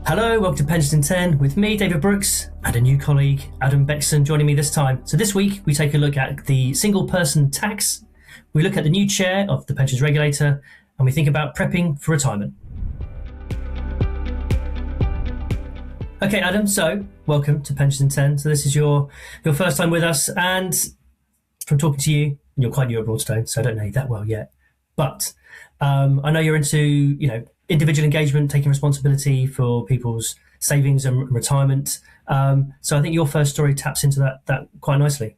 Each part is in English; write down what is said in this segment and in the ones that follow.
Hello, welcome to Pensions in 10 with me, David Brooks, and a new colleague, Adam Bexson, joining me this time. So this week, we take a look at the single person tax, we look at the new chair of the pensions regulator, and we think about prepping for retirement. Okay, Adam, so welcome to Pensions in 10. So this is your first time with us, and from talking to you, and you're quite new at Broadstone, so I don't know you that well yet, but I know you're into, individual engagement, taking responsibility for people's savings and retirement. So I think your first story taps into that quite nicely.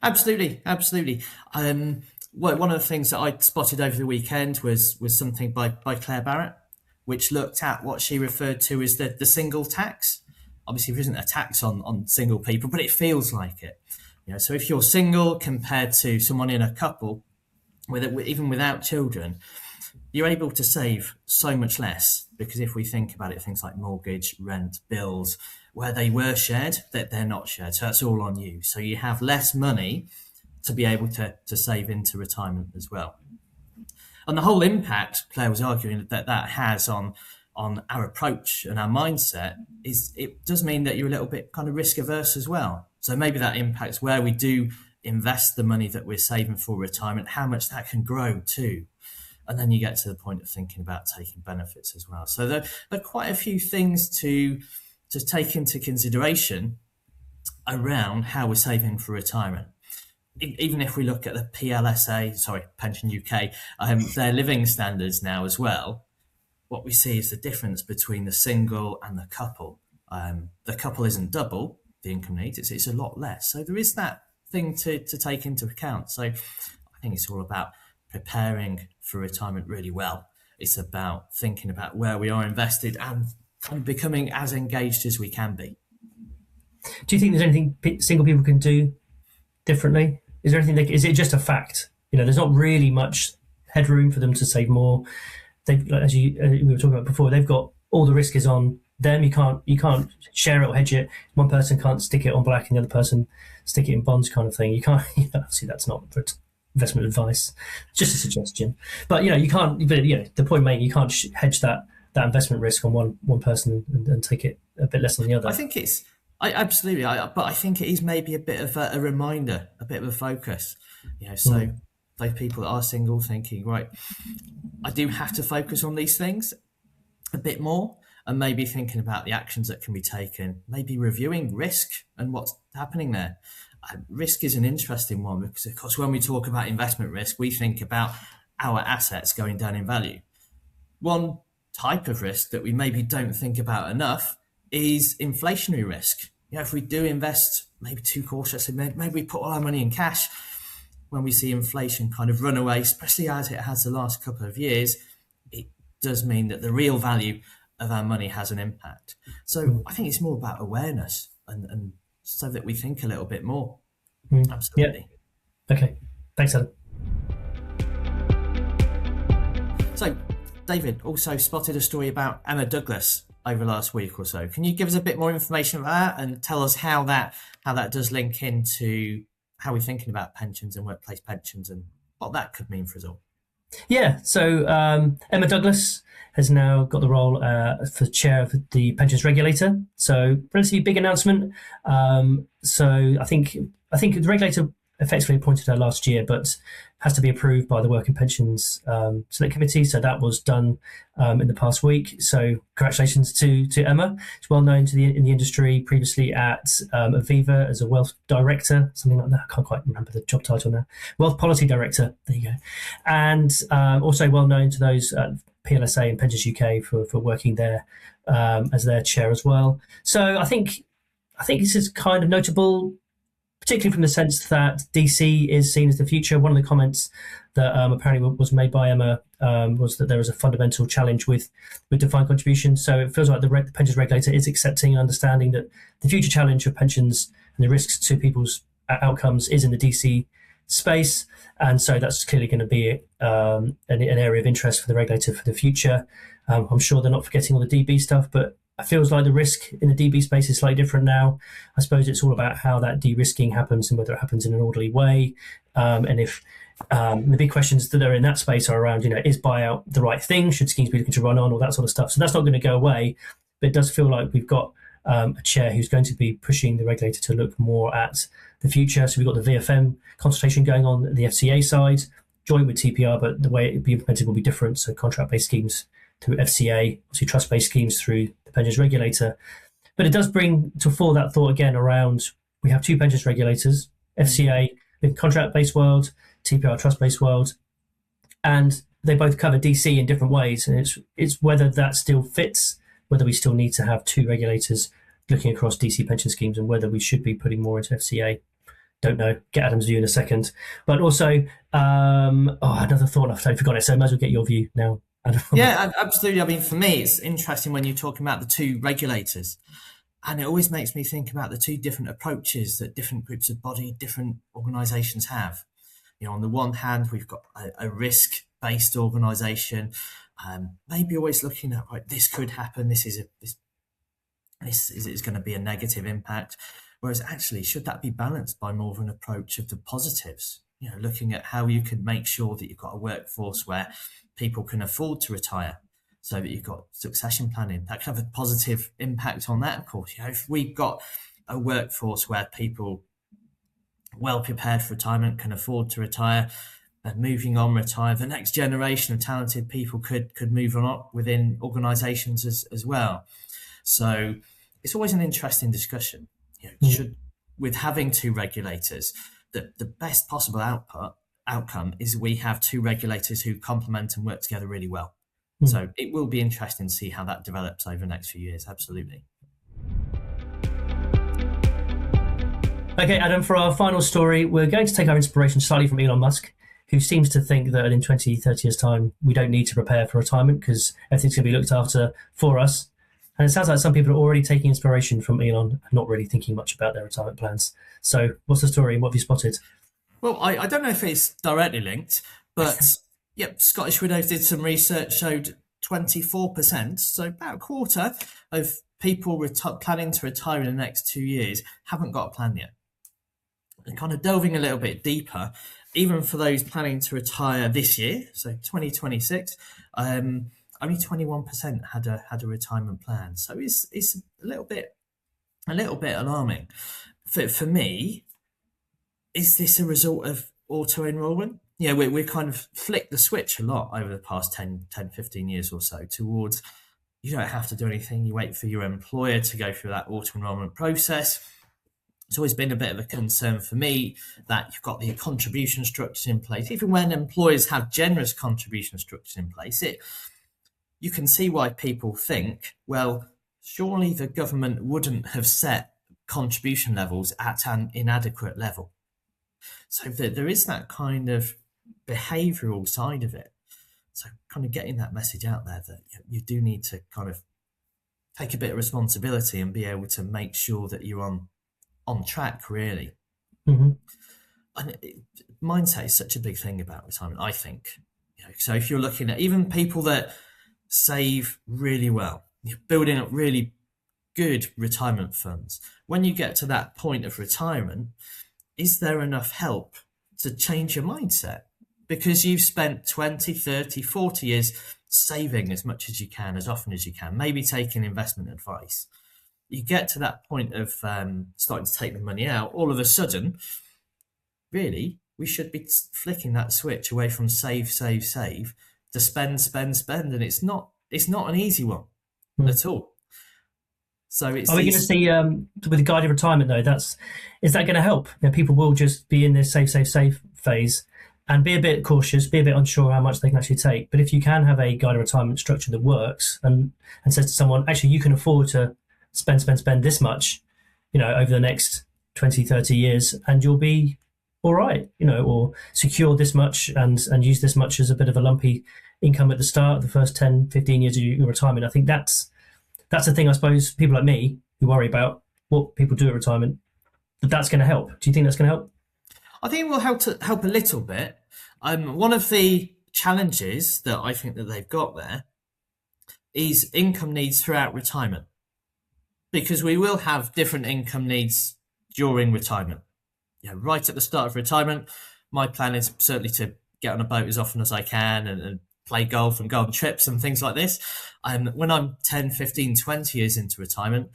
Absolutely. Well, one of the things that I spotted over the weekend was something by Claire Barrett, which looked at what she referred to as the single tax. Obviously, there isn't a tax on single people, but it feels like it. So if you're single compared to someone in a couple, even without children, you're able to save so much less, because if we think about it, things like mortgage, rent, bills, where they were shared, that they're not shared. So that's all on you. So you have less money to be able to save into retirement as well. And the whole impact, Claire was arguing, that has on our approach and our mindset is it does mean that you're a little bit kind of risk averse as well. So maybe that impacts where we do invest the money that we're saving for retirement, how much that can grow too. And then you get to the point of thinking about taking benefits as well. So there are quite a few things to take into consideration around how we're saving for retirement. Even if we look at the Pension UK, their living standards now as well, what we see is the difference between the single and the couple. The couple isn't double the income needs, it's a lot less. So there is that thing to take into account. So I think it's all about preparing for retirement really well. It's about thinking about where we are invested and kind of becoming as engaged as we can be. Do you think there's anything single people can do differently? Is there anything is it just a fact? There's not really much headroom for them to save more. As we were talking about before, they've got all the risk is on them. You can't share it or hedge it. One person can't stick it on black and the other person stick it in bonds, kind of thing. You can't. Obviously, that's not investment advice, just a suggestion. But you can't. The point being, you can't hedge that investment risk on one person and take it a bit less on the other. I think it's absolutely. But I think it is maybe a bit of a reminder, a bit of a focus. So those people that are single thinking, right, I do have to focus on these things a bit more, and maybe thinking about the actions that can be taken, maybe reviewing risk and what's happening there. Risk is an interesting one because, of course, when we talk about investment risk, we think about our assets going down in value. One type of risk that we maybe don't think about enough is inflationary risk. If we do invest maybe too cautiously, maybe we put all our money in cash, when we see inflation kind of run away, especially as it has the last couple of years, it does mean that the real value of our money has an impact. So I think it's more about awareness and so that we think a little bit more. Absolutely. Yeah. Okay. Thanks, Adam. So, David also spotted a story about Emma Douglas over last week or so. Can you give us a bit more information about that and tell us how that does link into how we're thinking about pensions and workplace pensions and what that could mean for us all? Yeah, so Emma Douglas has now got the role for chair of the pensions regulator. So relatively big announcement. So I think the regulator effectively appointed her last year, but has to be approved by the Work and Pensions Select Committee. So that was done in the past week. So congratulations to Emma. She's well known in the industry, previously at Aviva as a wealth director, something like that. I can't quite remember the job title now. Wealth policy director. There you go. And also well known to those at PLSA and Pensions UK for working there as their chair as well. So I think this is kind of notable, particularly from the sense that DC is seen as the future. One of the comments that apparently was made by Emma was that there is a fundamental challenge with defined contribution. So it feels like the pensions regulator is accepting and understanding that the future challenge of pensions and the risks to people's outcomes is in the DC space. And so that's clearly going to be an area of interest for the regulator for the future. I'm sure they're not forgetting all the DB stuff, but it feels like the risk in the DB space is slightly different now. I suppose it's all about how that de-risking happens and whether it happens in an orderly way. And if the big questions that are in that space are around, is buyout the right thing? Should schemes be looking to run on? All that sort of stuff. So that's not going to go away. but it does feel like we've got a chair who's going to be pushing the regulator to look more at the future. So we've got the VFM consultation going on the FCA side, joint with TPR, but the way it will be implemented will be different. So contract-based schemes through FCA, obviously trust-based schemes through the pensions regulator. But it does bring to fore that thought again around, we have two pensions regulators, FCA, the contract-based world, TPR, trust-based world, and they both cover DC in different ways. And it's whether that still fits, whether we still need to have two regulators looking across DC pension schemes, and whether we should be putting more into FCA. Don't know. Get Adam's view in a second. But also, another thought, I've totally forgot it, so I might as well get your view now, Adam. Yeah, absolutely. I mean, for me, it's interesting when you're talking about the two regulators, and it always makes me think about the two different approaches that different groups of body, different organisations have. You know, on the one hand, we've got a risk-based organisation, maybe always looking at, right, this could happen, this is going to be a negative impact. Whereas actually, should that be balanced by more of an approach of the positives? You know, looking at how you can make sure that you've got a workforce where people can afford to retire, so that you've got succession planning. That can have a positive impact on that, of course. You know, if we've got a workforce where people well prepared for retirement can afford to retire, they're moving on, retire, the next generation of talented people could move on within organisations as well. So it's always an interesting discussion. You know, should, with having two regulators, the best possible outcome is we have two regulators who complement and work together really well. So it will be interesting to see how that develops over the next few years. Absolutely. Okay, Adam, for our final story, we're going to take our inspiration slightly from Elon Musk, who seems to think that in 20, 30 years' time, we don't need to prepare for retirement because everything's going to be looked after for us. And it sounds like some people are already taking inspiration from Elon and not really thinking much about their retirement plans. So what's the story? What have you spotted? Well, I don't know if it's directly linked, but Scottish Widows did some research, showed 24%, so about a quarter of people planning to retire in the next 2 years haven't got a plan yet. And kind of delving a little bit deeper, even for those planning to retire this year, so 2026, only 21% had a retirement plan. So it's a little bit alarming. For me, is this a result of auto enrollment? Yeah, we kind of flicked the switch a lot over the past 10, 15 years or so towards, you don't have to do anything. You wait for your employer to go through that auto enrollment process. It's always been a bit of a concern for me that you've got the contribution structures in place. Even when employers have generous contribution structures in place, you can see why people think, well, surely the government wouldn't have set contribution levels at an inadequate level. So there is that kind of behavioural side of it. So kind of getting that message out there that you do need to kind of take a bit of responsibility and be able to make sure that you're on track, really. And mindset is such a big thing about retirement, I think. You know, so if you're looking at even people that save really well, you're building up really good retirement funds, when you get to that point of retirement, is there enough help to change your mindset? Because you've spent 20, 30, 40 years saving as much as you can, as often as you can, maybe taking investment advice. You get to that point of starting to take the money out, all of a sudden, really, we should be flicking that switch away from save to spend. And it's not an easy one at all. So are we going to see with the guided retirement though? Is that going to help? You know, people will just be in this save phase and be a bit cautious, be a bit unsure how much they can actually take. But if you can have a guided retirement structure that works and says to someone, actually, you can afford to spend this much, you know, over the next 20, 30 years, and you'll be all right, you know, or secure this much and use this much as a bit of a lumpy income at the start of the first 10, 15 years of your retirement. I think that's the thing, I suppose, people like me who worry about what people do at retirement, that's going to help. Do you think that's going to help? I think it will help a little bit. One of the challenges that I think that they've got there is income needs throughout retirement, because we will have different income needs during retirement. You know, right at the start of retirement, my plan is certainly to get on a boat as often as I can and play golf and go on trips and things like this. When I'm 10, 15, 20 years into retirement,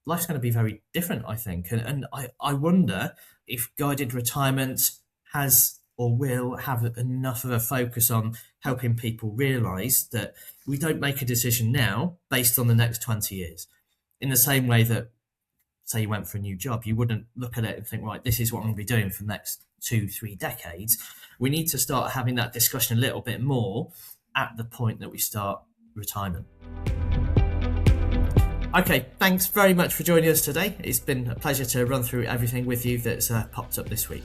life's going to be very different, I think. And I wonder if guided retirement has or will have enough of a focus on helping people realise that we don't make a decision now based on the next 20 years. In the same way that, say, you went for a new job, you wouldn't look at it and think, right, this is what I'm going to be doing for the next 2-3 decades. We need to start having that discussion a little bit more at the point that we start retirement. Okay, thanks very much for joining us today. It's been a pleasure to run through everything with you that's popped up this week.